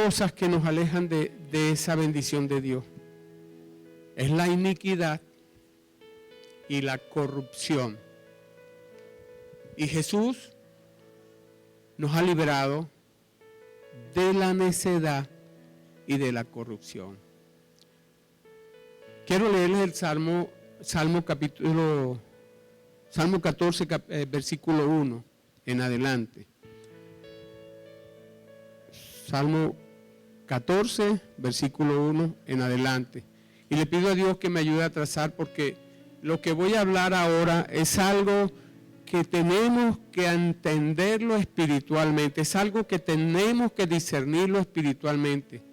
cosas que nos alejan de esa bendición de Dios. Es la iniquidad y la corrupción. Y Jesús nos ha librado de la necedad y de la corrupción. Quiero leerles el Salmo 14, versículo 1 en adelante. Salmo 14, versículo 1 en adelante. Y le pido a Dios que me ayude a trazar, porque lo que voy a hablar ahora es algo que tenemos que entenderlo espiritualmente, es algo que tenemos que discernirlo espiritualmente.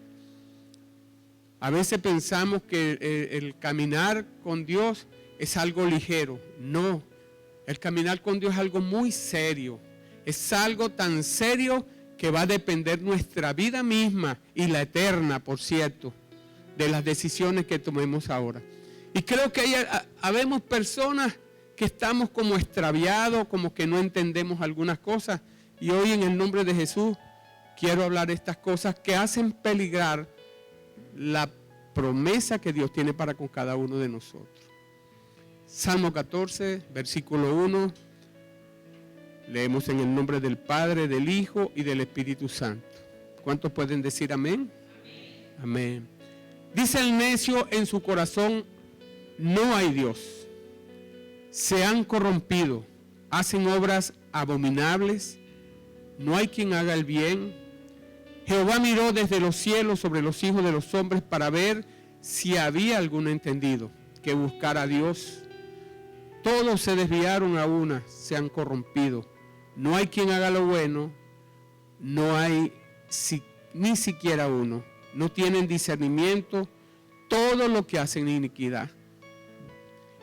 A veces pensamos que el caminar con Dios es algo ligero. No, el caminar con Dios es algo muy serio. Es algo tan serio que va a depender nuestra vida misma y la eterna, por cierto, de las decisiones que tomemos ahora. Y creo que habemos personas que estamos como extraviados, como que no entendemos algunas cosas. Y hoy, en el nombre de Jesús, quiero hablar de estas cosas que hacen peligrar la promesa que Dios tiene para con cada uno de nosotros. Salmo 14, versículo 1. Leemos en el nombre del Padre, del Hijo y del Espíritu Santo. ¿Cuántos pueden decir amén? Amén. Dice el necio en su corazón: no hay Dios. Se han corrompido, hacen obras abominables, no hay quien haga el bien. Jehová miró desde los cielos sobre los hijos de los hombres para ver si había algún entendido que buscara a Dios. Todos se desviaron a una, se han corrompido. No hay quien haga lo bueno, no hay ni siquiera uno. No tienen discernimiento, todo lo que hacen iniquidad.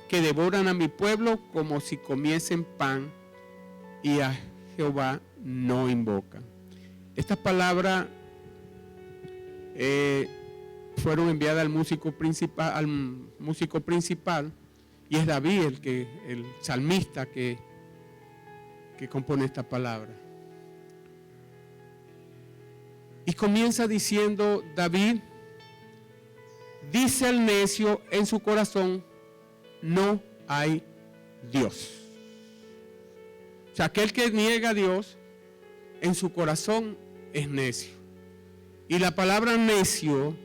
Que devoran a mi pueblo como si comiesen pan, y a Jehová no invocan. Estas palabras fueron enviadas al músico principal, y es David el salmista que compone esta palabra. Y comienza diciendo David: dice el necio en su corazón, no hay Dios. O sea, aquel que niega a Dios en su corazón es necio. Y la palabra necio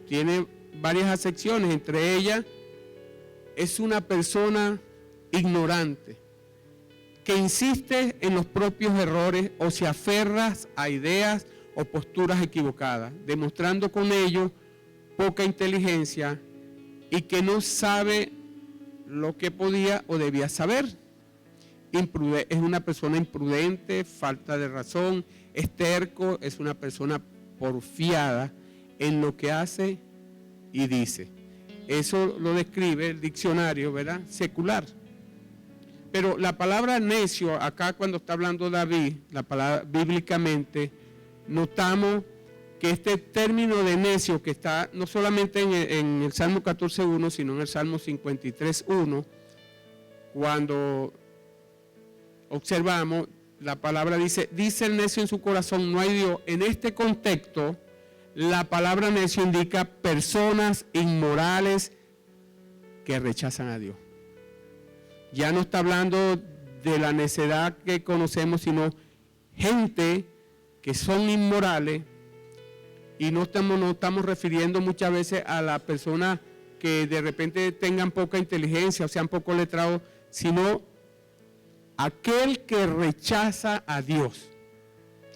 tiene varias acepciones, entre ellas es una persona ignorante que insiste en los propios errores o se aferra a ideas o posturas equivocadas, demostrando con ello poca inteligencia y que no sabe lo que podía o debía saber. Es una persona imprudente, falta de razón, es terco, es una persona porfiada en lo que hace y dice. Eso lo describe el diccionario, ¿verdad? Secular. Pero la palabra necio, acá cuando está hablando David, la palabra bíblicamente, notamos que este término de necio, que está no solamente en el Salmo 14.1, sino en el Salmo 53.1, cuando observamos, la palabra dice el necio en su corazón, no hay Dios. En este contexto, la palabra necio indica personas inmorales que rechazan a Dios. Ya no está hablando de la necedad que conocemos, sino gente que son inmorales, y no estamos refiriendo muchas veces a las personas que de repente tengan poca inteligencia o sean poco letrados, sino aquel que rechaza a Dios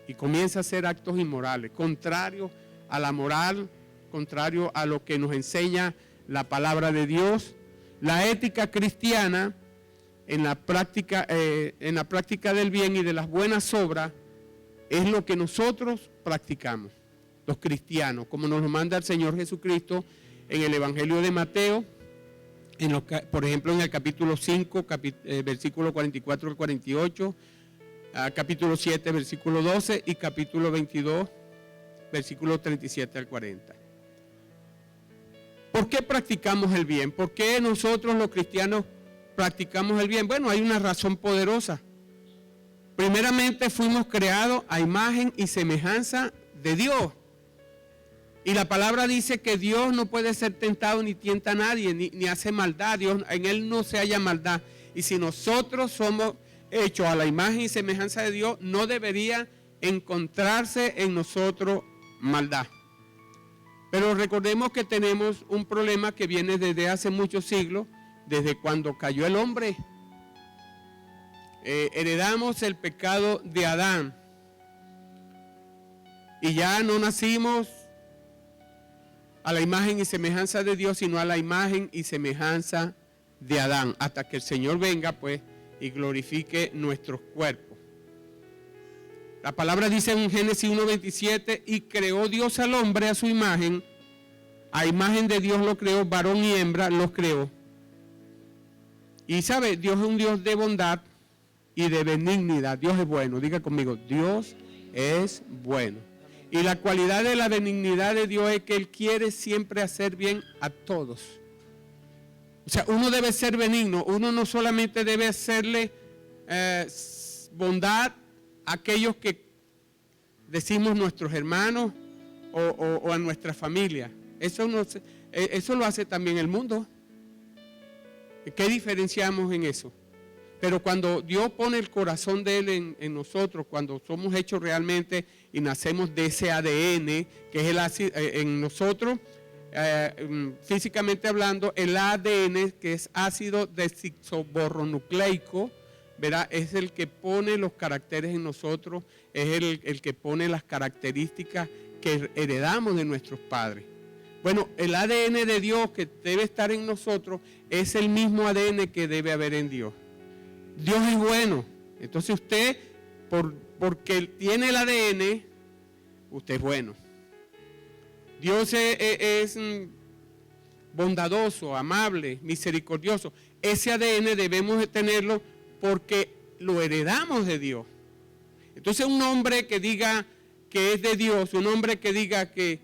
y comienza a hacer actos inmorales, contrarios a la moral, contrario a lo que nos enseña la palabra de Dios. La ética cristiana en la práctica del bien y de las buenas obras es lo que nosotros practicamos, los cristianos, como nos lo manda el Señor Jesucristo en el Evangelio de Mateo, por ejemplo en el capítulo 5, versículo 44 al 48, capítulo 7, versículo 12 y capítulo 22, versículo 37 al 40. ¿Por qué practicamos el bien? ¿Por qué nosotros los cristianos practicamos el bien? Bueno, hay una razón poderosa. Primeramente fuimos creados a imagen y semejanza de Dios. Y la palabra dice que Dios no puede ser tentado ni tienta a nadie, ni hace maldad. Dios, en Él no se halla maldad. Y si nosotros somos hechos a la imagen y semejanza de Dios, no debería encontrarse en nosotros maldad. Pero recordemos que tenemos un problema que viene desde hace muchos siglos, desde cuando cayó el hombre. Heredamos el pecado de Adán. Y ya no nacimos a la imagen y semejanza de Dios, sino a la imagen y semejanza de Adán, hasta que el Señor venga, pues, y glorifique nuestros cuerpos. La palabra dice en Génesis 1:27, y creó Dios al hombre a su imagen, a imagen de Dios lo creó, varón y hembra los creó. Y sabe, Dios es un Dios de bondad y de benignidad. Dios es bueno, diga conmigo, Dios es bueno. Y la cualidad de la benignidad de Dios es que Él quiere siempre hacer bien a todos. O sea, uno debe ser benigno, uno no solamente debe hacerle bondad a aquellos que decimos nuestros hermanos o a nuestra familia. Eso lo hace también el mundo. ¿Qué diferenciamos en eso? Pero cuando Dios pone el corazón de Él en nosotros, cuando somos hechos realmente y nacemos de ese ADN, que es el ácido, en nosotros, físicamente hablando, el ADN, que es ácido desoxirribonucleico, ¿verdad? Es el que pone los caracteres en nosotros, es el que pone las características que heredamos de nuestros padres. Bueno, el ADN de Dios que debe estar en nosotros es el mismo ADN que debe haber en Dios. Dios es bueno. Entonces usted, porque tiene el ADN, usted es bueno. Dios es bondadoso, amable, misericordioso. Ese ADN debemos de tenerlo porque lo heredamos de Dios. Entonces un hombre que diga que es de Dios, un hombre que diga que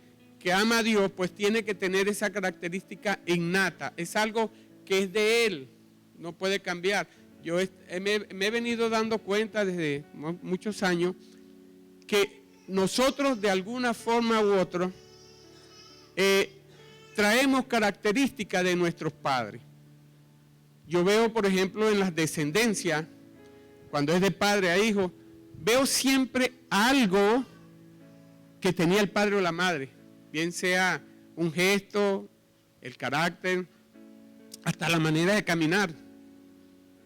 ama a Dios, pues tiene que tener esa característica innata. Es algo que es de Él, no puede cambiar. Yo me he venido dando cuenta desde muchos años que nosotros de alguna forma u otra traemos características de nuestros padres. Yo veo, por ejemplo, en las descendencias, cuando es de padre a hijo, veo siempre algo que tenía el padre o la madre, bien sea un gesto, el carácter, hasta la manera de caminar.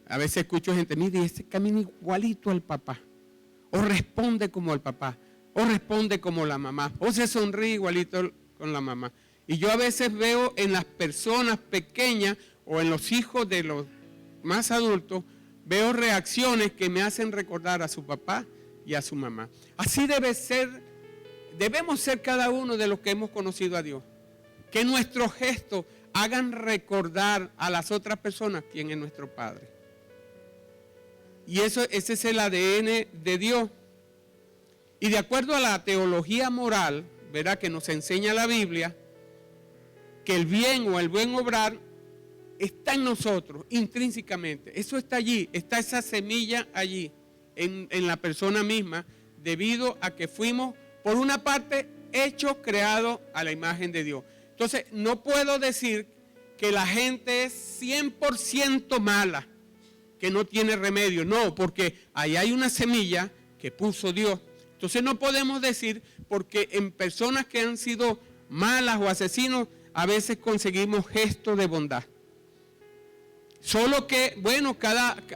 A veces escucho gente, mire, ese camina igualito al papá, o responde como al papá, o responde como la mamá, o se sonríe igualito con la mamá. Y yo a veces veo en las personas pequeñas o en los hijos de los más adultos, veo reacciones que me hacen recordar a su papá y a su mamá. Así debemos ser cada uno de los que hemos conocido a Dios. Que nuestros gestos hagan recordar a las otras personas quién es nuestro Padre. Y ese es el ADN de Dios. Y de acuerdo a la teología moral, ¿verdad?, que nos enseña la Biblia, que el bien o el buen obrar está en nosotros, intrínsecamente. Eso está allí, está esa semilla allí, en la persona misma, debido a que fuimos, por una parte, hechos, creados a la imagen de Dios. Entonces, no puedo decir que la gente es 100% mala, que no tiene remedio. No, porque ahí hay una semilla que puso Dios. Entonces no podemos decir, porque en personas que han sido malas o asesinos, a veces conseguimos gestos de bondad. Solo que, bueno,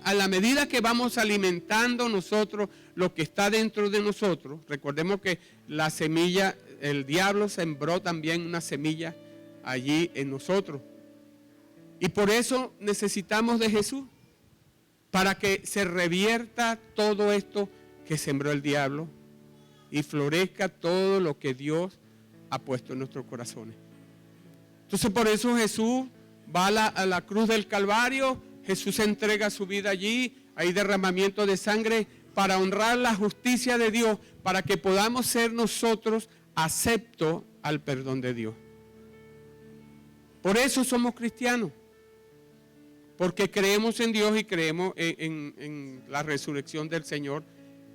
a la medida que vamos alimentando nosotros lo que está dentro de nosotros, recordemos que la semilla, el diablo sembró también una semilla allí en nosotros. Y por eso necesitamos de Jesús, para que se revierta todo esto que sembró el diablo y florezca todo lo que Dios ha puesto en nuestros corazones. Entonces por eso Jesús va a la cruz del Calvario, Jesús entrega su vida allí, hay derramamiento de sangre para honrar la justicia de Dios, para que podamos ser nosotros aceptos al perdón de Dios. Por eso somos cristianos, porque creemos en Dios y creemos en la resurrección del Señor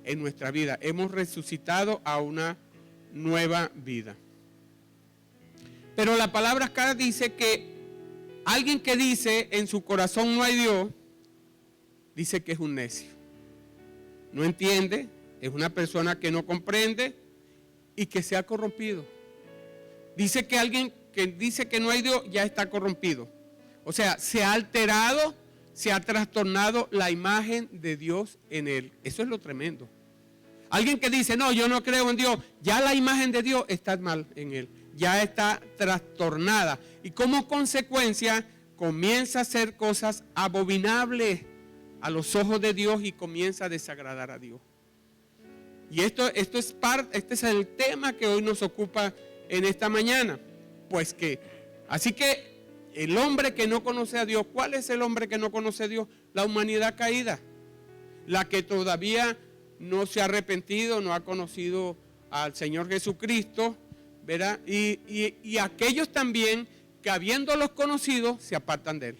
en nuestra vida. Hemos resucitado a una nueva vida. Pero la palabra acá dice que alguien que dice en su corazón no hay Dios, dice que es un necio. No entiende, es una persona que no comprende y que se ha corrompido. Dice que alguien que dice que no hay Dios ya está corrompido. O sea, se ha alterado, se ha trastornado la imagen de Dios en él. Eso es lo tremendo. Alguien que dice, no, yo no creo en Dios, ya la imagen de Dios está mal en él. Ya está trastornada. Y como consecuencia comienza a hacer cosas abominables a los ojos de Dios y comienza a desagradar a Dios. Y este es el tema que hoy nos ocupa en esta mañana. Así que el hombre que no conoce a Dios, ¿cuál es el hombre que no conoce a Dios? La humanidad caída, la que todavía no se ha arrepentido, no ha conocido al Señor Jesucristo, ¿verdad? Y aquellos también que habiéndolos conocido se apartan de Él.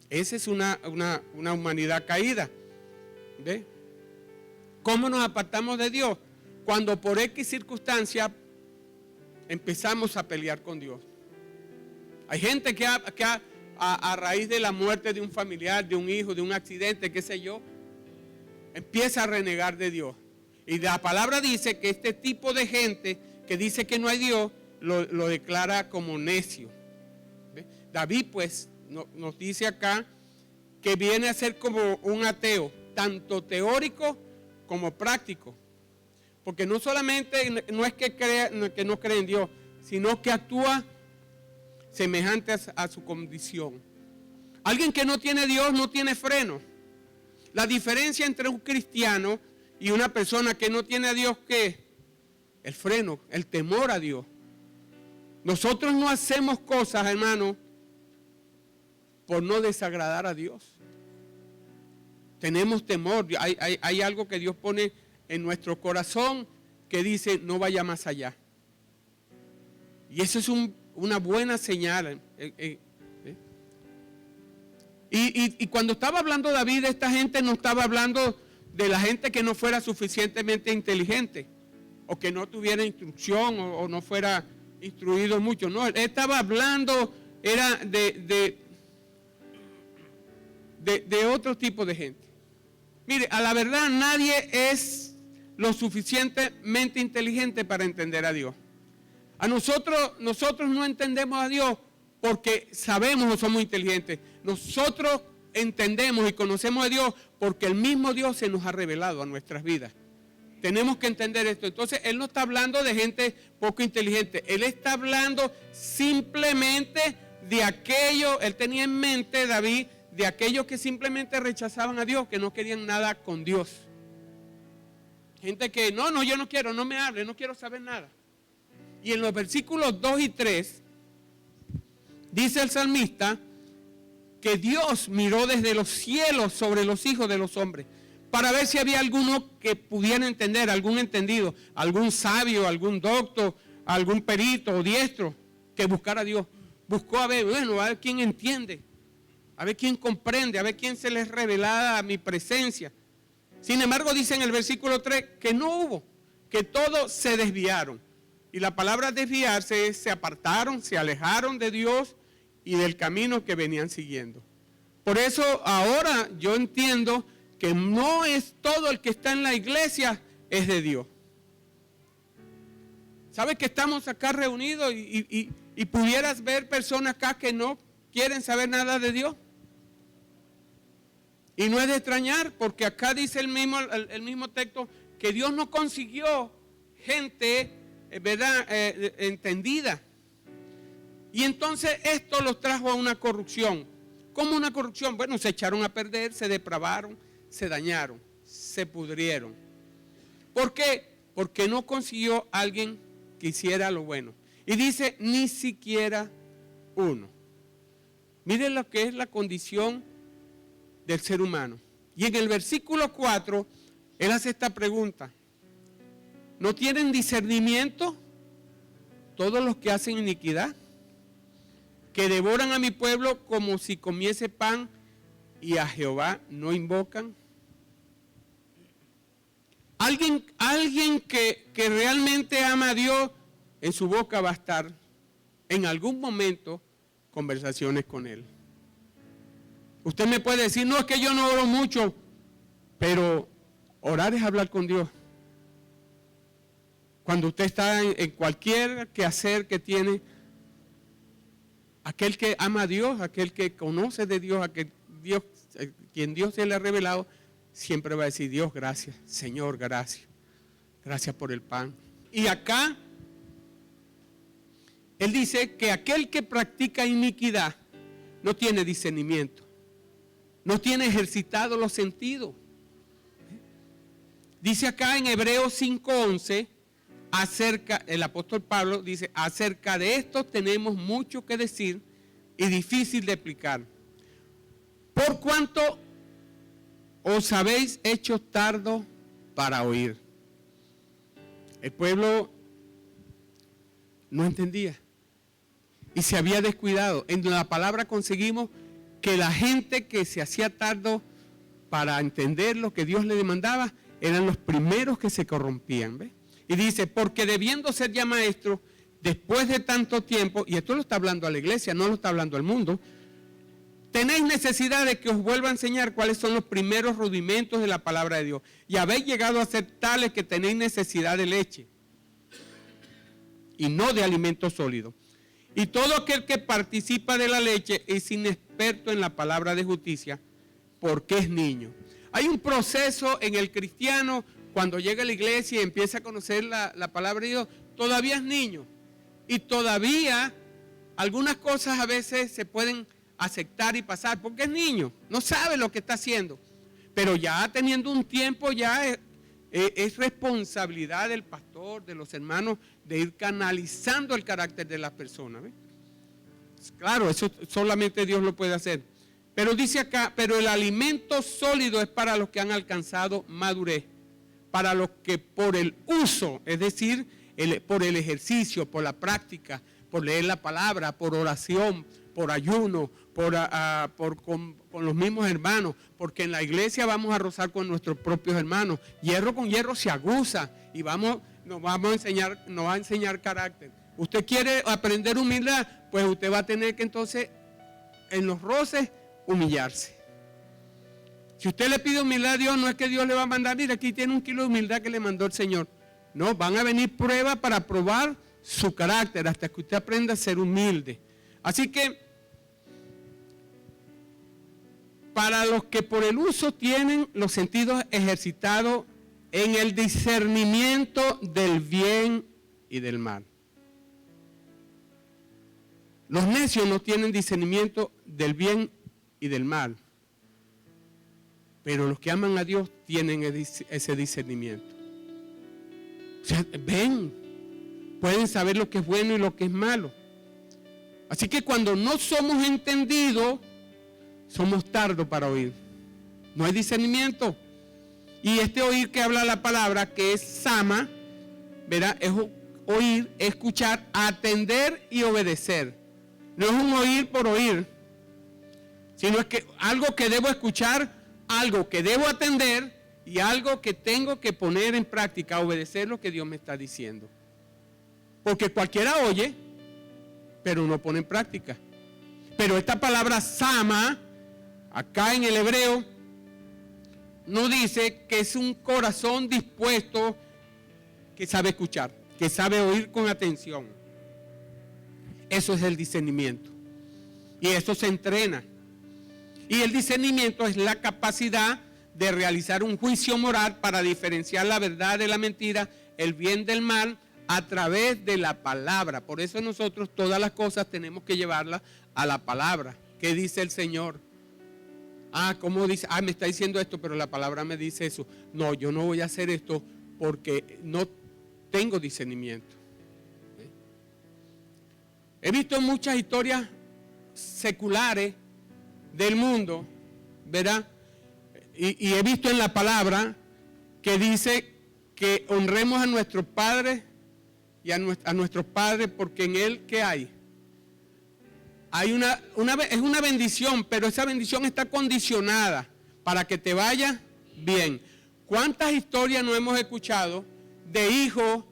Esa es una humanidad caída. ¿Ve? ¿Cómo nos apartamos de Dios? Cuando por X circunstancia empezamos a pelear con Dios. Hay gente que a raíz de la muerte de un familiar, de un hijo, de un accidente, qué sé yo, empieza a renegar de Dios. Y la palabra dice que este tipo de gente que dice que no hay Dios, lo declara como necio. ¿Ve? David pues nos dice acá que viene a ser como un ateo, tanto teórico como práctico. Porque no solamente no es que no cree en Dios, sino que actúa semejante a su condición. Alguien que no tiene Dios no tiene freno. La diferencia entre un cristiano y una persona que no tiene a Dios, ¿qué es? El freno, el temor a Dios. Nosotros no hacemos cosas, hermano, por no desagradar a Dios. Tenemos temor. Hay algo que Dios pone en nuestro corazón que dice no vaya más allá. Y eso es una buena señal. Y cuando estaba hablando David de esta gente, no estaba hablando de la gente que no fuera suficientemente inteligente o que no tuviera instrucción o no fuera instruido mucho. No, él estaba hablando era de otro tipo de gente. Mire, a la verdad nadie es lo suficientemente inteligente para entender a Dios. Nosotros no entendemos a Dios porque sabemos o somos inteligentes. Nosotros entendemos y conocemos a Dios porque el mismo Dios se nos ha revelado a nuestras vidas. Tenemos que entender esto. Entonces, Él no está hablando de gente poco inteligente. Él está hablando simplemente de aquello, Él tenía en mente, David, de aquellos que simplemente rechazaban a Dios, que no querían nada con Dios. Gente que, no, yo no quiero, no me hable, no quiero saber nada. Y en los versículos 2 y 3, dice el salmista que Dios miró desde los cielos sobre los hijos de los hombres para ver si había alguno que pudiera entender, algún entendido, algún sabio, algún doctor, algún perito o diestro que buscara a Dios. Buscó a ver quién entiende, a ver quién comprende, a ver quién se les revelaba mi presencia. Sin embargo, dice en el versículo 3 que no hubo, que todos se desviaron. Y la palabra desviarse es se apartaron, se alejaron de Dios y del camino que venían siguiendo. Por eso ahora yo entiendo que no es todo el que está en la iglesia es de Dios. ¿Sabes que estamos acá reunidos y pudieras ver personas acá que no quieren saber nada de Dios? Y no es de extrañar, porque acá dice el mismo texto que Dios no consiguió gente, ¿verdad?, entendida. Y entonces esto los trajo a una corrupción. ¿Cómo una corrupción? Bueno, se echaron a perder, se depravaron, se dañaron, se pudrieron. ¿Por qué? Porque no consiguió alguien que hiciera lo bueno. Y dice, ni siquiera uno. Miren lo que es la condición del ser humano. Y en el versículo 4, él hace esta pregunta. ¿No tienen discernimiento todos los que hacen iniquidad? Que devoran a mi pueblo como si comiese pan y a Jehová no invocan. Alguien que realmente ama a Dios, en su boca va a estar en algún momento conversaciones con Él. Usted me puede decir, no, es que yo no oro mucho, pero orar es hablar con Dios. Cuando usted está en cualquier quehacer que tiene, aquel que ama a Dios, aquel que conoce de Dios, quien Dios se le ha revelado, siempre va a decir, Dios, gracias, Señor, gracias. Gracias por el pan. Y acá, Él dice que aquel que practica iniquidad no tiene discernimiento, no tiene ejercitado los sentidos. Dice acá en Hebreos 5:11, el apóstol Pablo dice, acerca de esto tenemos mucho que decir y difícil de explicar. Por cuanto os habéis hecho tardo para oír. El pueblo no entendía y se había descuidado. En la palabra conseguimos que la gente que se hacía tardo para entender lo que Dios le demandaba eran los primeros que se corrompían. ¿Ves? Y dice, porque debiendo ser ya maestros, después de tanto tiempo, y esto lo está hablando a la iglesia, no lo está hablando al mundo, tenéis necesidad de que os vuelva a enseñar cuáles son los primeros rudimentos de la palabra de Dios. Y habéis llegado a ser tales que tenéis necesidad de leche y no de alimento sólido. Y todo aquel que participa de la leche es inexperto en la palabra de justicia porque es niño. Hay un proceso en el cristiano cuando llega a la iglesia y empieza a conocer la palabra de Dios, todavía es niño. Y todavía algunas cosas a veces se pueden aceptar y pasar porque es niño, no sabe lo que está haciendo. Pero ya teniendo un tiempo ya es responsabilidad del pastor, de los hermanos, de ir canalizando el carácter de las personas. ¿Ves? Claro, eso solamente Dios lo puede hacer. Pero dice acá, pero el alimento sólido es para los que han alcanzado madurez, para los que por el uso, es decir, por el ejercicio, por la práctica, por leer la palabra, por oración, por ayuno, con los mismos hermanos, porque en la iglesia vamos a rozar con nuestros propios hermanos. Hierro con hierro se aguza y nos va a enseñar carácter. Usted quiere aprender humildad, pues usted va a tener que entonces en los roces humillarse. Si usted le pide humildad a Dios, no es que Dios le va a mandar, mira, aquí tiene 1 kilo de humildad que le mandó el Señor. No, van a venir pruebas para probar su carácter hasta que usted aprenda a ser humilde. Así que para los que por el uso tienen los sentidos ejercitados en el discernimiento del bien y del mal. Los necios no tienen discernimiento del bien y del mal. Pero los que aman a Dios tienen ese discernimiento. O sea, ven, pueden saber lo que es bueno y lo que es malo. Así que cuando no somos entendidos, somos tardos para oír. No hay discernimiento. Y este oír que habla la palabra, que es sama, ¿verdad? Es oír, escuchar, atender y obedecer. No es un oír por oír, sino es que algo que debo escuchar, algo que debo atender y algo que tengo que poner en práctica, obedecer lo que Dios me está diciendo. Porque cualquiera oye, pero no pone en práctica. Pero esta palabra sama, acá en el hebreo, no dice que es un corazón dispuesto que sabe escuchar, que sabe oír con atención. Eso es el discernimiento. Y eso se entrena. Y el discernimiento es la capacidad de realizar un juicio moral para diferenciar la verdad de la mentira, el bien del mal, a través de la palabra. Por eso nosotros todas las cosas tenemos que llevarlas a la palabra. ¿Qué dice el Señor? ¿Cómo dice? Me está diciendo esto, pero la palabra me dice eso. No, yo no voy a hacer esto porque no tengo discernimiento. He visto muchas historias seculares del mundo, ¿verdad? Y he visto en la palabra que dice que honremos a nuestros padres y a nuestros padres porque en él, ¿qué hay? Es una bendición, pero esa bendición está condicionada para que te vaya bien. ¿Cuántas historias no hemos escuchado de hijos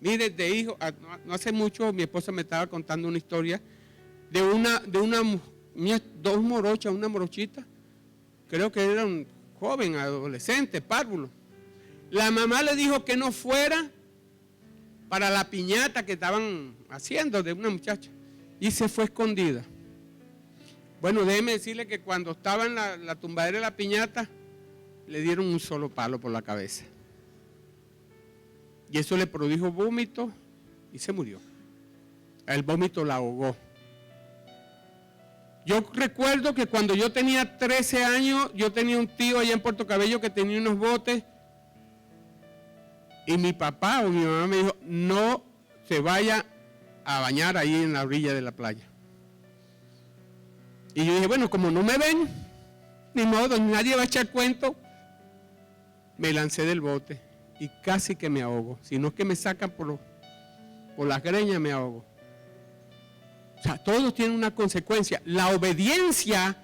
Mire, de hijo, no hace mucho mi esposa me estaba contando una historia de dos morochas, una morochita, creo que era un joven, adolescente, párvulo. La mamá le dijo que no fuera para la piñata que estaban haciendo de una muchacha y se fue escondida. Bueno, déjeme decirle que cuando estaba en la tumbadera de la piñata, le dieron un solo palo por la cabeza. Y eso le produjo vómito y se murió. El vómito la ahogó. Yo recuerdo que cuando yo tenía 13 años, yo tenía un tío allá en Puerto Cabello que tenía unos botes y mi papá o mi mamá me dijo, no se vaya a bañar ahí en la orilla de la playa. Y yo dije, bueno, como no me ven, ni modo, nadie va a echar cuento, me lancé del bote y casi que me ahogo. Si no es que me sacan por las greñas, me ahogo. O sea, todos tienen una consecuencia. La obediencia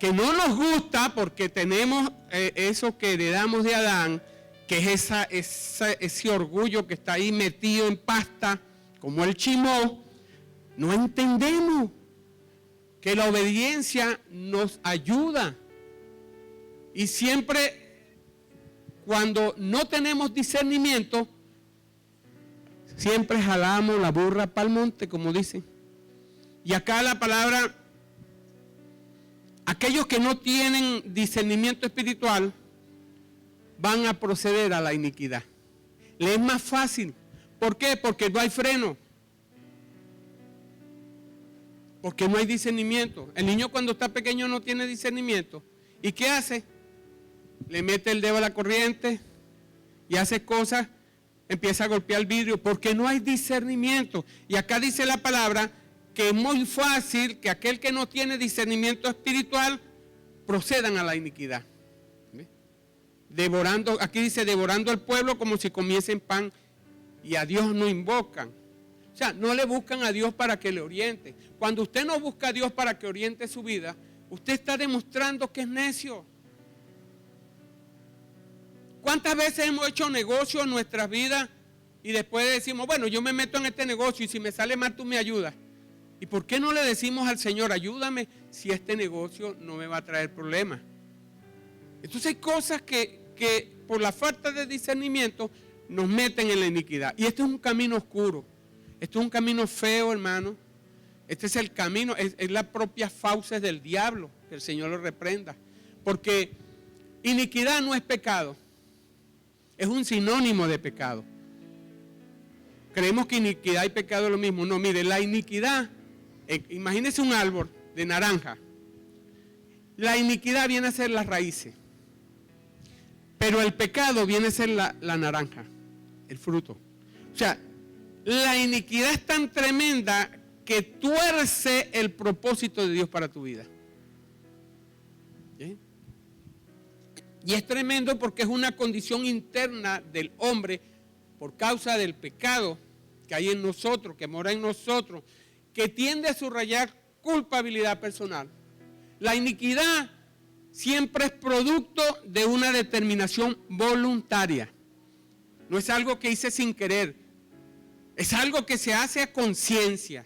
que no nos gusta porque tenemos eso que heredamos de Adán, que es ese orgullo que está ahí metido en pasta, como el chimó, no entendemos que la obediencia nos ayuda. Y siempre, cuando no tenemos discernimiento, siempre jalamos la burra para el monte, como dicen. Y acá la palabra, aquellos que no tienen discernimiento espiritual van a proceder a la iniquidad. Le es más fácil. ¿Por qué? Porque no hay freno. Porque no hay discernimiento. El niño cuando está pequeño no tiene discernimiento. ¿Y qué hace? Le mete el dedo a la corriente y hace cosas, empieza a golpear el vidrio, porque no hay discernimiento. Y acá dice la palabra que es muy fácil que aquel que no tiene discernimiento espiritual procedan a la iniquidad. ¿Ve? Devorando, aquí dice, devorando al pueblo como si comiesen pan, y a Dios no invocan. O sea, no le buscan a Dios para que le oriente. Cuando usted no busca a Dios para que oriente su vida, usted está demostrando que es necio. ¿Cuántas veces hemos hecho negocios en nuestras vidas y después decimos, bueno, yo me meto en este negocio y si me sale mal tú me ayudas? ¿Y por qué no le decimos al Señor, ayúdame si este negocio no me va a traer problemas? Entonces hay cosas que por la falta de discernimiento nos meten en la iniquidad. Y este es un camino oscuro. Esto es un camino feo, hermano. Este es el camino, es la propia fauces del diablo, que el Señor lo reprenda. Porque iniquidad no es pecado, es un sinónimo de pecado. Creemos que iniquidad y pecado es lo mismo. No, mire, la iniquidad, imagínese un árbol de naranja. La iniquidad viene a ser las raíces, pero el pecado viene a ser la naranja, el fruto. O sea, la iniquidad es tan tremenda que tuerce el propósito de Dios para tu vida. ¿Sí? Y es tremendo porque es una condición interna del hombre por causa del pecado que hay en nosotros, que mora en nosotros, que tiende a subrayar culpabilidad personal. La iniquidad siempre es producto de una determinación voluntaria. No es algo que hice sin querer. Es algo que se hace a conciencia.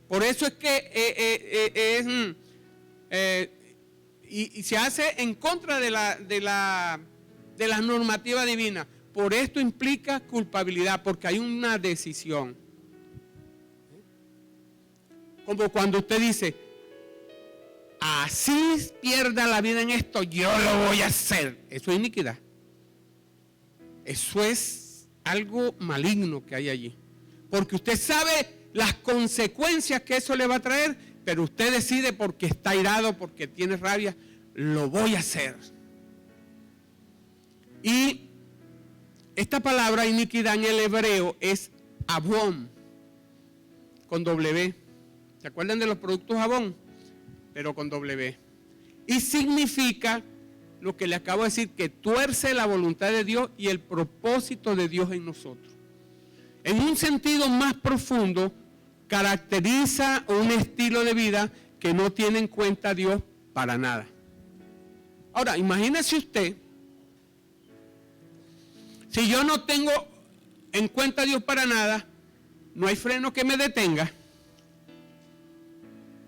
Por eso es que y se hace en contra de la normativa divina. Por esto implica culpabilidad, porque hay una decisión. Como cuando usted dice, así pierda la vida en esto, yo lo voy a hacer. Eso es iniquidad. Eso es algo maligno que hay allí. Porque usted sabe las consecuencias que eso le va a traer, pero usted decide porque está irado, porque tiene rabia, lo voy a hacer. Y esta palabra iniquidad en el hebreo es abón, con W. ¿Se acuerdan de los productos abón? Pero con W. Y significa lo que le acabo de decir, que tuerce la voluntad de Dios y el propósito de Dios en nosotros. En un sentido más profundo, caracteriza un estilo de vida que no tiene en cuenta a Dios para nada. Ahora, imagínese usted, si yo no tengo en cuenta a Dios para nada, no hay freno que me detenga.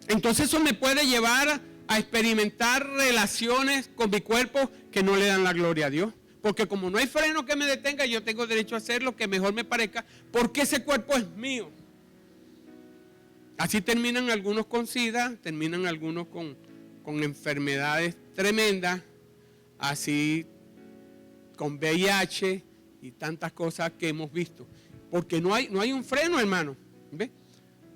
Entonces eso me puede llevar a experimentar relaciones con mi cuerpo que no le dan la gloria a Dios. Porque como no hay freno que me detenga, yo tengo derecho a hacer lo que mejor me parezca, porque ese cuerpo es mío. Así terminan algunos con SIDA, terminan algunos con enfermedades tremendas, así con VIH y tantas cosas que hemos visto. Porque no hay un freno, hermano. ¿Ve?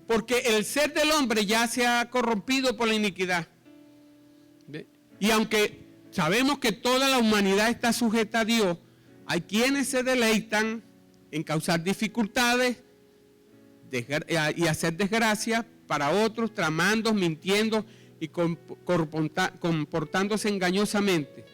Porque el ser del hombre ya se ha corrompido por la iniquidad. ¿Ve? Y aunque sabemos que toda la humanidad está sujeta a Dios, hay quienes se deleitan en causar dificultades y hacer desgracia para otros, tramando, mintiendo y comportándose engañosamente.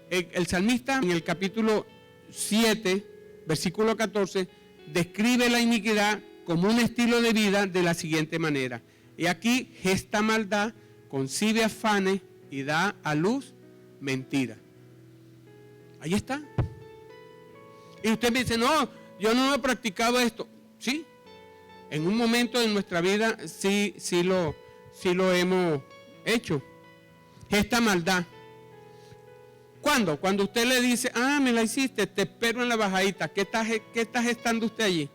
El salmista en el capítulo 7, versículo 14, describe la iniquidad como un estilo de vida de la siguiente manera. Y aquí esta maldad concibe afanes y da a luz mentira. Ahí está. Y usted me dice, no, yo no he practicado esto. Sí, en un momento de nuestra vida sí lo hemos hecho. Esta maldad. ¿Cuándo? Cuando usted le dice, me la hiciste, te espero en la bajadita. ¿Qué está gestando usted allí?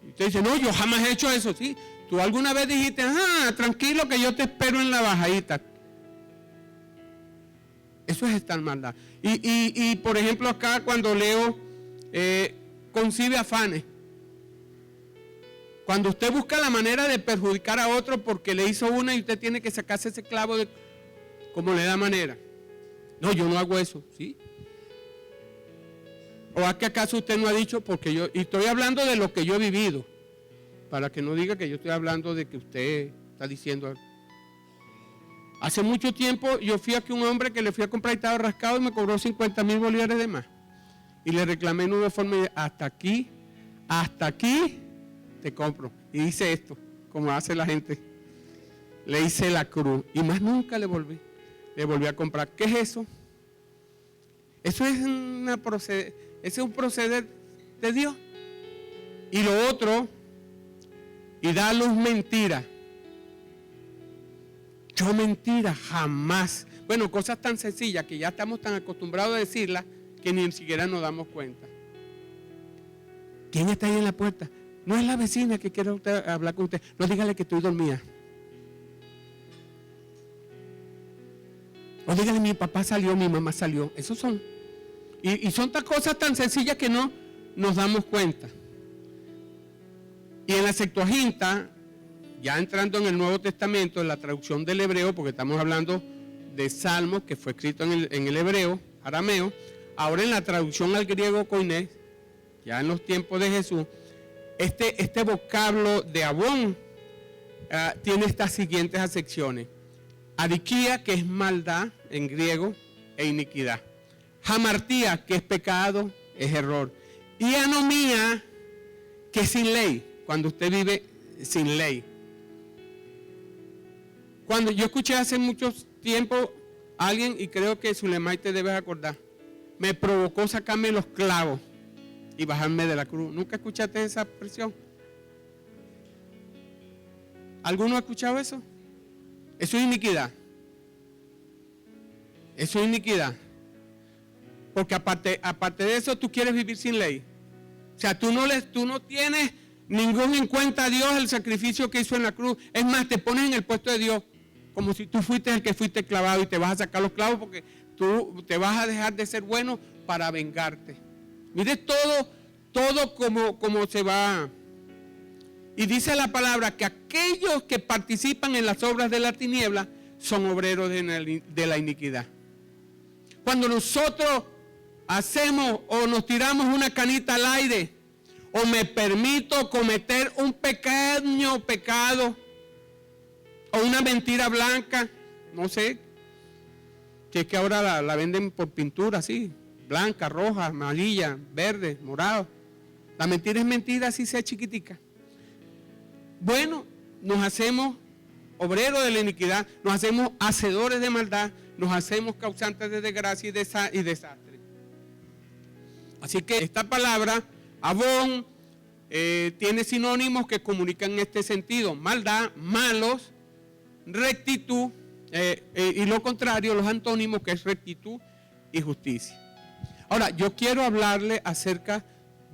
Y usted dice, no, yo jamás he hecho eso. Sí, tú alguna vez dijiste, tranquilo que yo te espero en la bajadita. Eso es estar maldad. Y por ejemplo acá cuando leo, concibe afanes. Cuando usted busca la manera de perjudicar a otro porque le hizo una y usted tiene que sacarse ese clavo de como le da manera. No, yo no hago eso, ¿sí? ¿O a qué acaso usted no ha dicho? Porque yo, y estoy hablando de lo que yo he vivido, para que no diga que yo estoy hablando de que usted está diciendo. Hace mucho tiempo yo fui aquí a un hombre que le fui a comprar y estaba rascado y me cobró 50,000 bolívares de más. Y le reclamé en una forma de hasta aquí te compro. Y hice esto, como hace la gente. Le hice la cruz y más nunca le volví a comprar. ¿Qué es eso? Eso es un proceder de Dios. Y lo otro, y da a luz mentira. Yo mentira, jamás. Bueno, cosas tan sencillas que ya estamos tan acostumbrados a decirlas que ni siquiera nos damos cuenta. ¿Quién está ahí en la puerta? No es la vecina que quiere hablar con usted. No, dígale que estoy dormida. O dígale, mi papá salió, mi mamá salió. Esos son. Y son cosas tan sencillas que no nos damos cuenta. Y en la Septuaginta, ya entrando en el Nuevo Testamento, en la traducción del hebreo, porque estamos hablando de Salmos, que fue escrito en el hebreo, arameo, ahora en la traducción al griego koiné, ya en los tiempos de Jesús, este vocablo de abón tiene estas siguientes acepciones. Adiquía, que es maldad en griego, e iniquidad. Hamartía, que es pecado, es error. Y anomía, que es sin ley, cuando usted vive sin ley. Cuando yo escuché hace mucho tiempo a alguien, y creo que Zulemay te debes acordar, me provocó sacarme los clavos y bajarme de la cruz. ¿Nunca escuchaste esa expresión? ¿Alguno ha escuchado eso? Eso es iniquidad. Eso es iniquidad. Porque aparte de eso, tú quieres vivir sin ley. O sea, tú no tienes ningún en cuenta a Dios el sacrificio que hizo en la cruz. Es más, te pones en el puesto de Dios, como si tú fuiste el que fuiste clavado y te vas a sacar los clavos porque tú te vas a dejar de ser bueno para vengarte. Mire todo como se va. Y dice la palabra que aquellos que participan en las obras de la tiniebla son obreros de la iniquidad. Cuando nosotros hacemos o nos tiramos una canita al aire o me permito cometer un pequeño pecado o una mentira blanca, no sé, que es que ahora la venden por pintura así, blanca, roja, amarilla, verde, morado. La mentira es mentira así sea chiquitica. Bueno, nos hacemos obreros de la iniquidad, nos hacemos hacedores de maldad, nos hacemos causantes de desgracia y desastre. Así que esta palabra, abón, tiene sinónimos que comunican en este sentido: maldad, malos, rectitud, y lo contrario, los antónimos, que es rectitud y justicia. Ahora, yo quiero hablarle acerca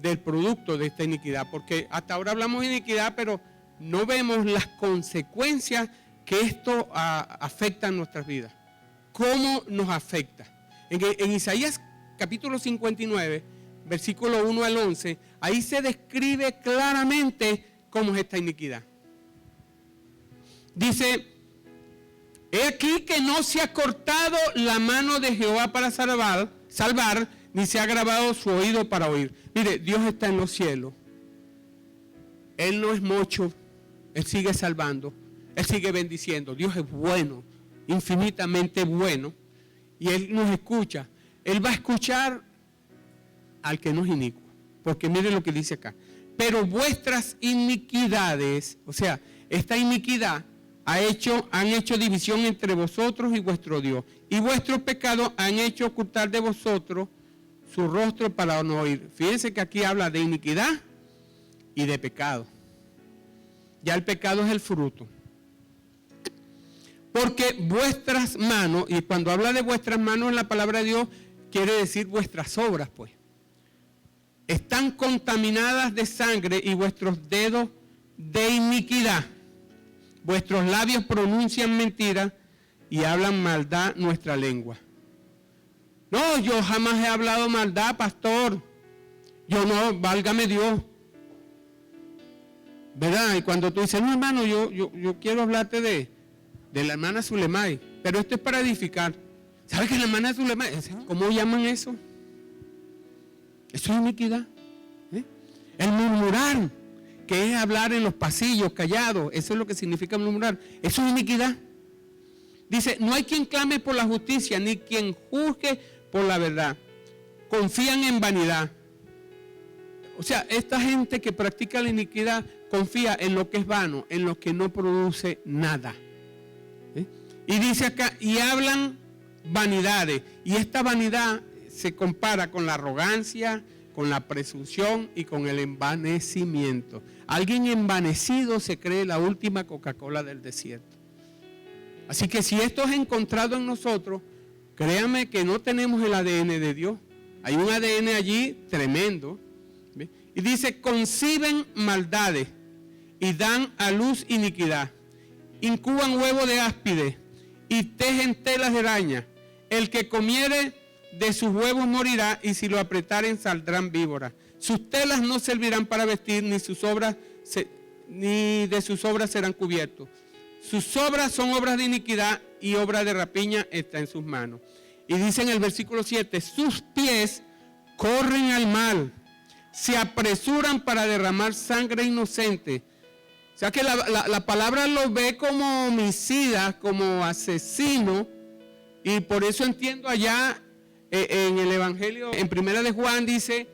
del producto de esta iniquidad, porque hasta ahora hablamos de iniquidad, pero no vemos las consecuencias que esto afecta en nuestras vidas. ¿Cómo nos afecta? En Isaías capítulo 59, versículo 1 al 11, ahí se describe claramente cómo es esta iniquidad. Dice: he aquí que no se ha cortado la mano de Jehová para salvar, ni se ha agravado su oído para oír. Mire, Dios está en los cielos. Él no es mocho. Él sigue salvando. Él sigue bendiciendo. Dios es bueno, infinitamente bueno. Y Él nos escucha. Él va a escuchar al que no es inicuo. Porque mire lo que dice acá: pero vuestras iniquidades, o sea, esta iniquidad han hecho división entre vosotros y vuestro Dios. Y vuestros pecados han hecho ocultar de vosotros su rostro para no oír. Fíjense que aquí habla de iniquidad y de pecado. Ya el pecado es el fruto. Porque vuestras manos, y cuando habla de vuestras manos en la palabra de Dios, quiere decir vuestras obras, pues, están contaminadas de sangre, y vuestros dedos de iniquidad. Vuestros labios pronuncian mentiras y hablan maldad nuestra lengua. No, yo jamás he hablado maldad, pastor. Yo no, válgame Dios. ¿Verdad? Y cuando tú dices: no, hermano, yo quiero hablarte de la hermana Zulemay, pero esto es para edificar. ¿Sabes que la hermana Zulemay, cómo llaman eso? Eso es iniquidad. El murmurar, que es hablar en los pasillos, callados, eso es lo que significa murmurar. Eso es iniquidad. Dice: no hay quien clame por la justicia, ni quien juzgue por la verdad. Confían en vanidad. O sea, esta gente que practica la iniquidad confía en lo que es vano, en lo que no produce nada. Y dice acá: y hablan vanidades. Y esta vanidad se compara con la arrogancia, con la presunción y con el envanecimiento. Alguien envanecido se cree la última Coca-Cola del desierto. Así que si esto es encontrado en nosotros, créame que no tenemos el ADN de Dios. Hay un ADN allí tremendo. ¿Ve? Y dice: conciben maldades y dan a luz iniquidad. Incuban huevo de áspide y tejen telas de araña. El que comiere de sus huevos morirá, y si lo apretaren saldrán víboras. Sus telas no servirán para vestir, ni de sus obras serán cubiertos. Sus obras son obras de iniquidad, y obra de rapiña está en sus manos. Y dice en el versículo 7: sus pies corren al mal, se apresuran para derramar sangre inocente. O sea que la palabra lo ve como homicida, como asesino, y por eso entiendo allá en el Evangelio, en Primera de Juan, dice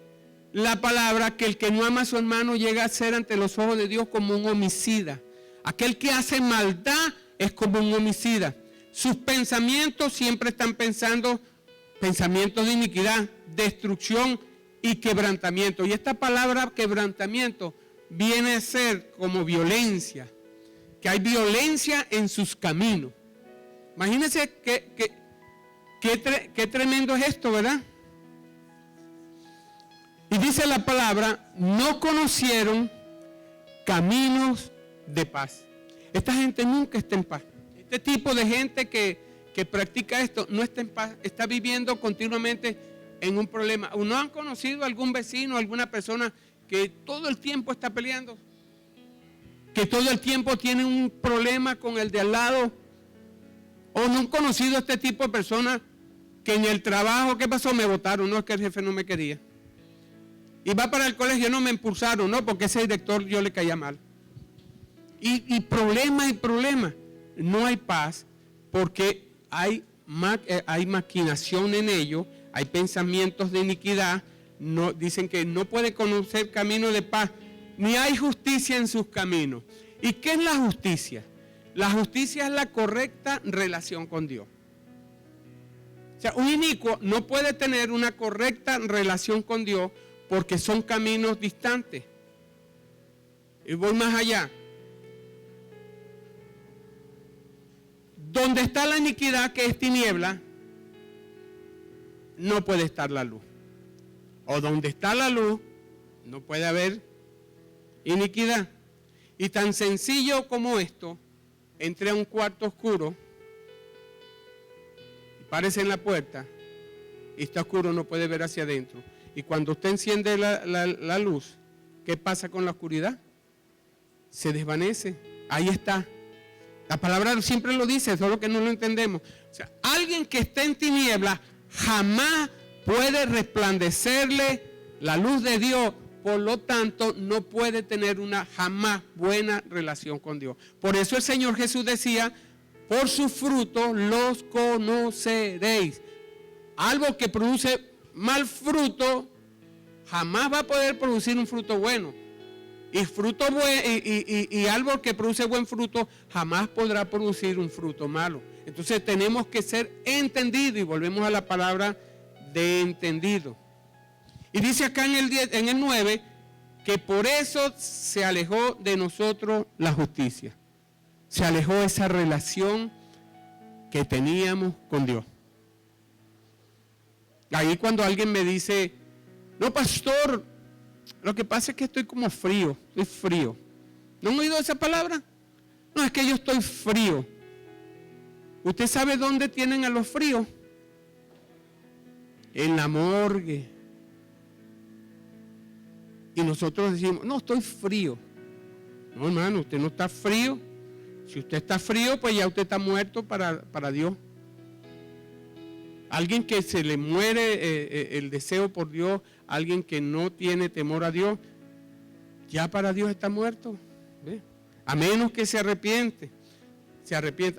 la palabra que el que no ama a su hermano llega a ser ante los ojos de Dios como un homicida. Aquel que hace maldad es como un homicida. Sus pensamientos siempre están pensando pensamientos de iniquidad, destrucción y quebrantamiento. Y esta palabra quebrantamiento viene a ser como violencia, que hay violencia en sus caminos. Imagínense qué tremendo es esto, ¿verdad? Y dice la palabra: no conocieron caminos de paz. Esta gente nunca está en paz. Este tipo de gente que practica esto no está en paz, está viviendo continuamente en un problema. ¿No han conocido algún vecino, alguna persona que todo el tiempo está peleando? Que todo el tiempo tiene un problema con el de al lado. ¿O no han conocido a este tipo de personas que en el trabajo, ¿qué pasó? Me votaron, no, es que el jefe no me quería. Y va para el colegio, no me impulsaron, no, porque ese director yo le caía mal. Y problema y problema. No hay paz porque hay maquinación en ello, hay pensamientos de iniquidad. No, dicen que no puede conocer camino de paz, ni hay justicia en sus caminos. ¿Y qué es la justicia? La justicia es la correcta relación con Dios. O sea, un inicuo no puede tener una correcta relación con Dios porque son caminos distantes. Y voy más allá. Donde está la iniquidad, que es tiniebla, no puede estar la luz. O donde está la luz, no puede haber iniquidad. Y tan sencillo como esto, entré a un cuarto oscuro, párese en la puerta, y está oscuro, no puede ver hacia adentro. Y cuando usted enciende la luz, ¿qué pasa con la oscuridad? Se desvanece. Ahí está. La palabra siempre lo dice, solo que no lo entendemos. O sea, alguien que esté en tinieblas jamás puede resplandecerle la luz de Dios. Por lo tanto, no puede tener una jamás buena relación con Dios. Por eso el Señor Jesús decía, por sus frutos los conoceréis. Algo que produce mal fruto jamás va a poder producir un fruto bueno. Y árbol que produce buen fruto jamás podrá producir un fruto malo. Entonces tenemos que ser entendidos, y volvemos a la palabra de entendido. Y dice acá en el 9 que por eso se alejó de nosotros la justicia. Se alejó esa relación que teníamos con Dios. Ahí cuando alguien me dice, no, pastor, lo que pasa es que estoy como frío, estoy frío. ¿No han oído esa palabra? No, es que yo estoy frío. ¿Usted sabe dónde tienen a los fríos? En la morgue. Y nosotros decimos, no, estoy frío. No, hermano, usted no está frío. Si usted está frío, pues ya usted está muerto para Dios. Alguien que se le muere el deseo por Dios, alguien que no tiene temor a Dios, ya para Dios está muerto. ¿Ve? A menos que se arrepienta.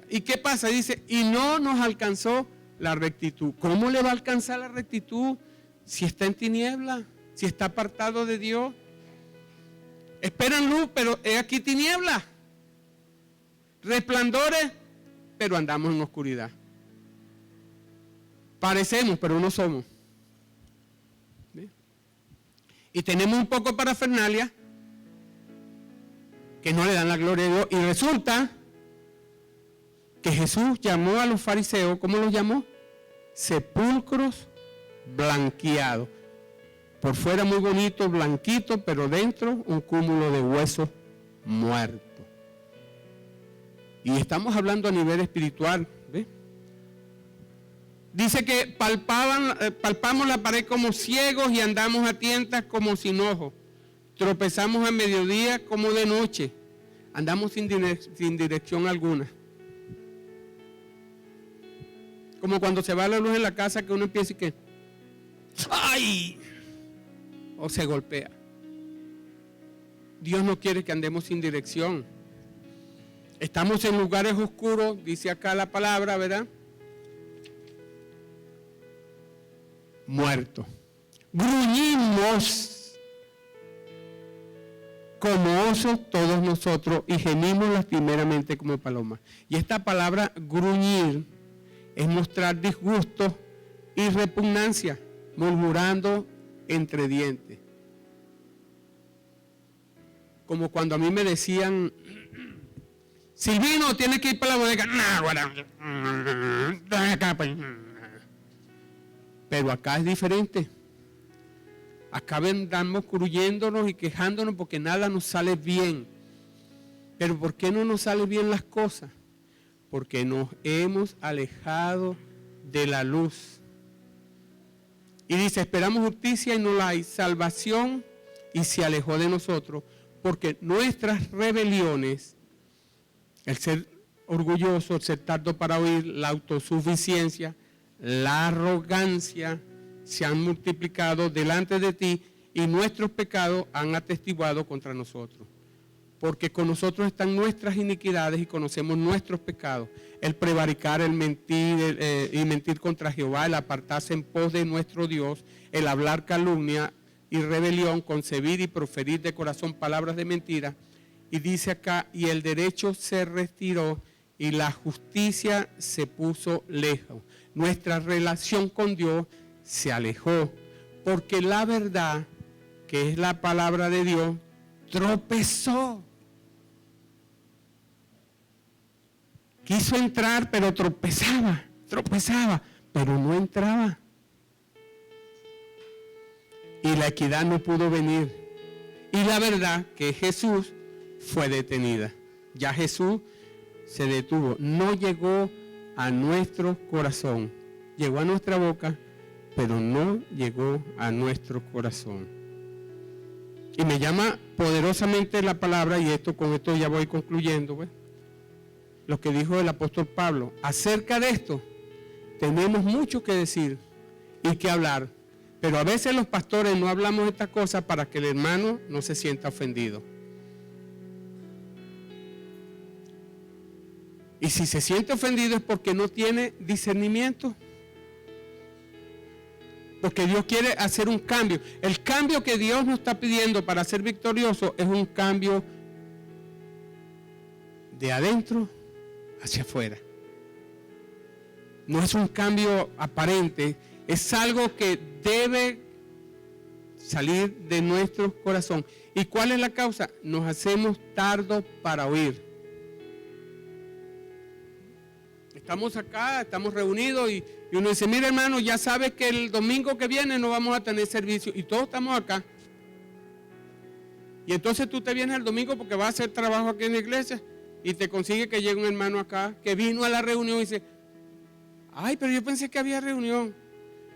¿Y qué pasa? Dice, y no nos alcanzó la rectitud. ¿Cómo le va a alcanzar la rectitud si está en tiniebla? Si está apartado de Dios. Esperan luz, pero he aquí tiniebla. Resplandores, pero andamos en oscuridad. Parecemos, pero no somos. ¿Ve? Y tenemos un poco de parafernalia que no le dan la gloria a Dios. Y resulta que Jesús llamó a los fariseos, ¿cómo los llamó? Sepulcros blanqueados. Por fuera muy bonito, blanquito, pero dentro un cúmulo de huesos muertos. Y estamos hablando a nivel espiritual, ¿ves? Dice que palpamos la pared como ciegos y andamos a tientas como sin ojos. Tropezamos a mediodía como de noche. Andamos sin dirección alguna. Como cuando se va la luz en la casa, que uno empieza y que ¡ay! O se golpea. Dios no quiere que andemos sin dirección. Estamos en lugares oscuros, dice acá la palabra, ¿verdad? Muertos. Gruñimos como osos todos nosotros y gemimos lastimeramente como palomas. Y esta palabra gruñir es mostrar disgusto y repugnancia, murmurando entre dientes. Como cuando a mí me decían, Silvino, tienes que ir para la bodega. Pero acá es diferente. Acá andamos cruyéndonos y quejándonos porque nada nos sale bien. Pero ¿por qué no nos salen bien las cosas? Porque nos hemos alejado de la luz. Y dice, esperamos justicia y no la hay, salvación, y se alejó de nosotros, porque nuestras rebeliones, el ser orgulloso, el ser tardo para oír, la autosuficiencia, la arrogancia, se han multiplicado delante de ti y nuestros pecados han atestiguado contra nosotros. Porque con nosotros están nuestras iniquidades y conocemos nuestros pecados. El prevaricar, el mentir y mentir contra Jehová, el apartarse en pos de nuestro Dios, el hablar calumnia y rebelión, concebir y proferir de corazón palabras de mentira. Y dice acá, y el derecho se retiró y la justicia se puso lejos. Nuestra relación con Dios se alejó, porque la verdad, que es la palabra de Dios, tropezó. Quiso entrar, pero tropezaba, pero no entraba. Y la equidad no pudo venir. Y la verdad, que Jesús, fue detenida. Ya Jesús se detuvo, no llegó a nuestro corazón, llegó a nuestra boca, pero no llegó a nuestro corazón. Y me llama poderosamente la palabra, y con esto ya voy concluyendo, pues, lo que dijo el apóstol Pablo. Acerca de esto, tenemos mucho que decir y que hablar, pero a veces los pastores no hablamos estas cosas para que el hermano no se sienta ofendido. Y si se siente ofendido es porque no tiene discernimiento. Porque Dios quiere hacer un cambio. El cambio que Dios nos está pidiendo para ser victorioso es un cambio de adentro hacia afuera. No es un cambio aparente, es algo que debe salir de nuestro corazón. ¿Y cuál es la causa? Nos hacemos tardos para oír. Estamos acá, estamos reunidos y uno dice, mira hermano, ya sabes que el domingo que viene no vamos a tener servicio y todos estamos acá. Y entonces tú te vienes el domingo porque vas a hacer trabajo aquí en la iglesia y te consigue que llegue un hermano acá que vino a la reunión y dice, ay, pero yo pensé que había reunión.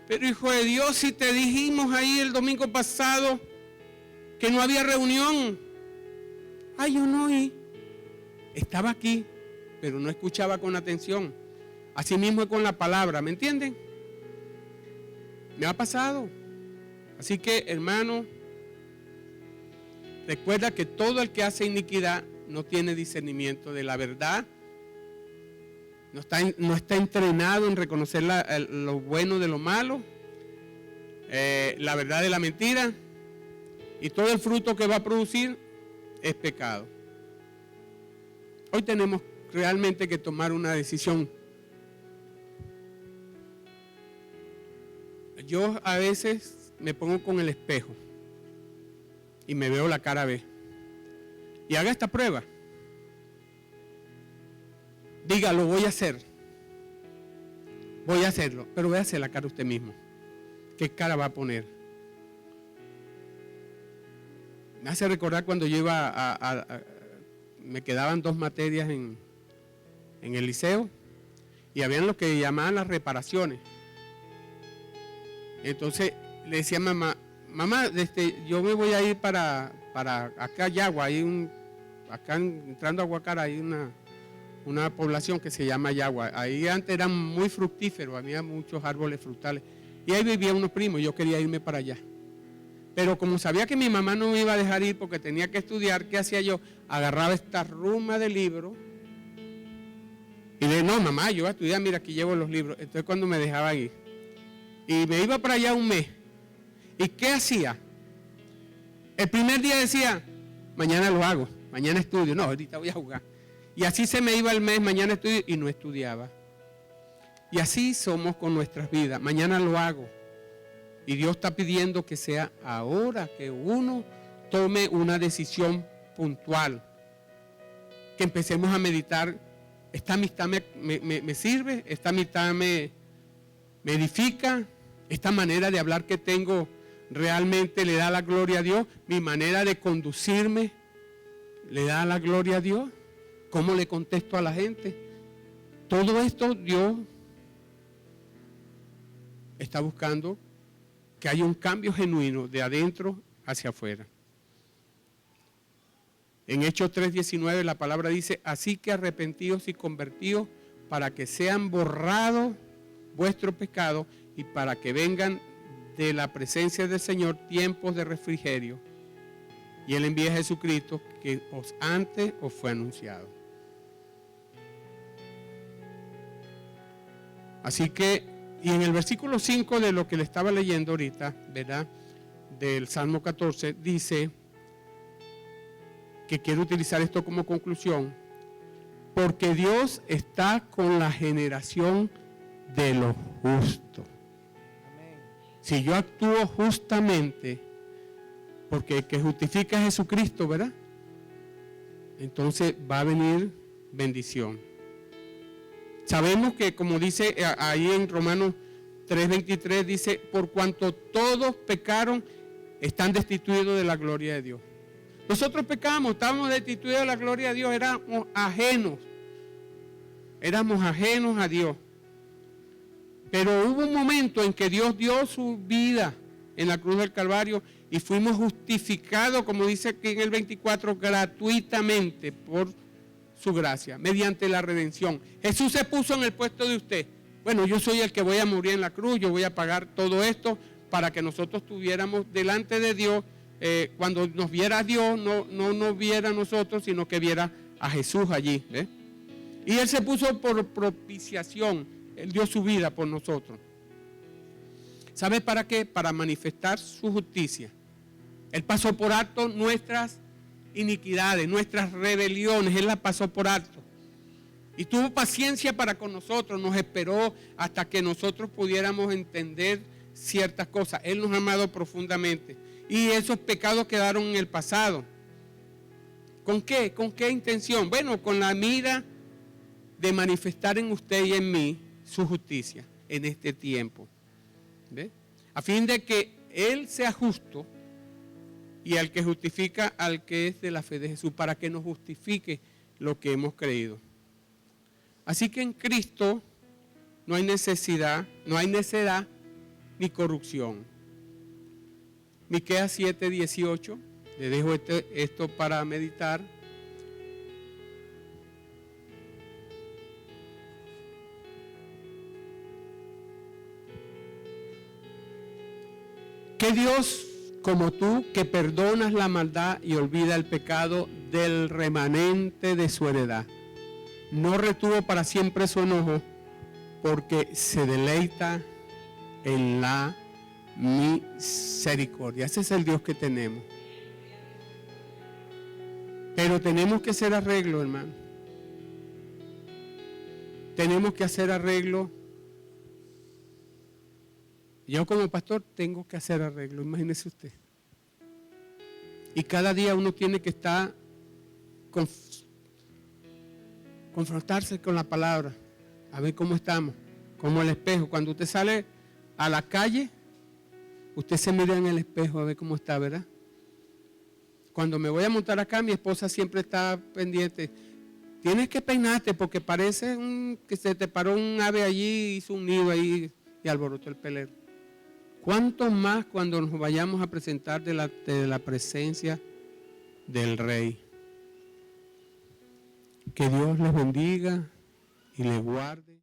Pero hijo de Dios, si te dijimos ahí el domingo pasado que no había reunión. Ay, yo no oí. Estaba aquí, pero no escuchaba con atención. Así mismo es con la palabra, ¿me entienden? Me ha pasado. Así que, hermano, recuerda que todo el que hace iniquidad no tiene discernimiento de la verdad, no está entrenado en reconocer lo bueno de lo malo, la verdad de la mentira, y todo el fruto que va a producir es pecado. Hoy tenemos realmente que tomar una decisión. Yo a veces me pongo con el espejo y me veo la cara B. Y haga esta prueba. Diga, lo voy a hacer. Voy a hacerlo, pero voy a hacer la cara usted mismo. ¿Qué cara va a poner? Me hace recordar cuando yo iba me quedaban 2 materias en el liceo y habían lo que llamaban las reparaciones. Entonces le decía a mamá, yo me voy a ir para acá Yagua, acá entrando a Guacara hay una población que se llama Yagua. Ahí antes eran muy fructíferos, había muchos árboles frutales y ahí vivían unos primos, yo quería irme para allá. Pero como sabía que mi mamá no me iba a dejar ir porque tenía que estudiar, ¿qué hacía yo? Agarraba esta ruma de libros y le dije, no mamá, yo voy a estudiar, mira aquí llevo los libros. Entonces cuando me dejaban ir y me iba para allá un mes, ¿y qué hacía? El primer día decía, mañana lo hago, mañana estudio, no, ahorita voy a jugar. Y así se me iba el mes, mañana estudio y no estudiaba. Y así somos con nuestras vidas, mañana lo hago. Y Dios está pidiendo que sea ahora que uno tome una decisión puntual. Que empecemos a meditar, esta amistad me sirve, esta amistad me edifica, esta manera de hablar que tengo realmente le da la gloria a Dios, mi manera de conducirme le da la gloria a Dios, cómo le contesto a la gente. Todo esto Dios está buscando que haya un cambio genuino de adentro hacia afuera. En Hechos 3:19 la palabra dice, así que arrepentidos y convertidos para que sean borrados vuestros pecados y para que vengan de la presencia del Señor tiempos de refrigerio. Y Él envía a Jesucristo que antes os fue anunciado. Así que, y en el versículo 5 de lo que le estaba leyendo ahorita, ¿verdad? Del Salmo 14, dice que quiero utilizar esto como conclusión. porque Dios está con la generación de los justos. Si yo actúo justamente, porque el que justifica es Jesucristo, ¿verdad? Entonces va a venir bendición. Sabemos que, como dice ahí en Romanos 3:23, dice, por cuanto todos pecaron, están destituidos de la gloria de Dios. Nosotros pecamos, estábamos destituidos de la gloria de Dios, éramos ajenos a Dios. Pero hubo un momento en que Dios dio su vida en la cruz del Calvario y fuimos justificados, como dice aquí en el 24, gratuitamente por su gracia, mediante la redención. Jesús se puso en el puesto de usted. Bueno, yo soy el que voy a morir en la cruz, yo voy a pagar todo esto para que nosotros tuviéramos delante de Dios, cuando nos viera Dios, no nos viera a nosotros, sino que viera a Jesús allí. Y Él se puso por propiciación. Él dio su vida por nosotros. ¿Sabe para qué? Para manifestar su justicia. Él pasó por alto nuestras iniquidades, nuestras rebeliones. Él las pasó por alto. Y tuvo paciencia para con nosotros. Nos esperó hasta que nosotros pudiéramos entender ciertas cosas. Él nos ha amado profundamente. Y esos pecados quedaron en el pasado. ¿Con qué? ¿Con qué intención? Bueno, con la mira de manifestar en usted y en mí su justicia en este tiempo. ¿Ve? A fin de que Él sea justo y al que justifica al que es de la fe de Jesús, para que nos justifique lo que hemos creído. Así que en Cristo no hay necesidad, no hay necedad ni corrupción. Miqueas 7:18, le dejo esto para meditar. Que Dios como tú, que perdonas la maldad y olvida el pecado del remanente de su heredad, no retuvo para siempre su enojo, porque se deleita en la misericordia. Ese es el Dios que tenemos. Pero tenemos que hacer arreglo, hermano. Tenemos que hacer arreglo. Yo como pastor tengo que hacer arreglo, imagínese usted. Y cada día uno tiene que estar, confrontarse con la palabra, a ver cómo estamos, como el espejo. Cuando usted sale a la calle, usted se mira en el espejo a ver cómo está, ¿verdad? Cuando me voy a montar acá, mi esposa siempre está pendiente. Tienes que peinarte porque parece que se te paró un ave allí, hizo un nido ahí y alborotó el pelero. ¿Cuánto más cuando nos vayamos a presentar de la presencia del Rey? Que Dios les bendiga y les guarde.